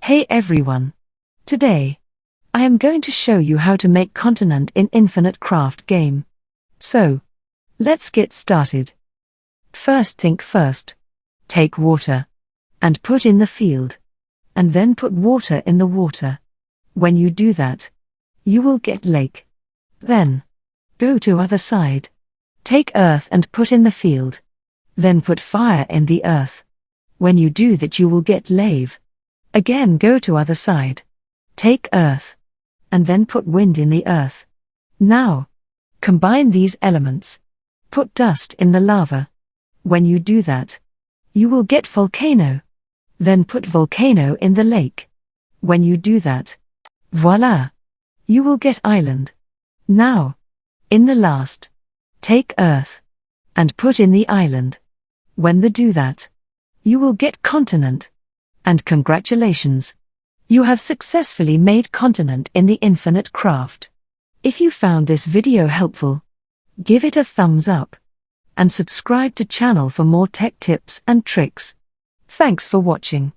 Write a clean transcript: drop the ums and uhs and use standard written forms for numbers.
Hey everyone! Today, I am going to show you how to make continent in Infinite Craft game. So, let's get started. First think first. Take water and put in the field, and then put water in the water. When you do that, you will get lake. Then, go to other side. Take earth and put in the field. Then put fire in the earth. When you do that you will get lave. Again go to other side. Take earth. And then put wind in the earth. Now, combine these elements. Put dust in the lava. When you do that, you will get volcano. Then put volcano in the lake. When you do that, voila! You will get island. Now, in the last, take earth. And put in the island. When they do that, you will get continent. And congratulations! You have successfully made continent in the Infinite Craft. If you found this video helpful, give it a thumbs up. And subscribe to channel for more tech tips and tricks. Thanks for watching.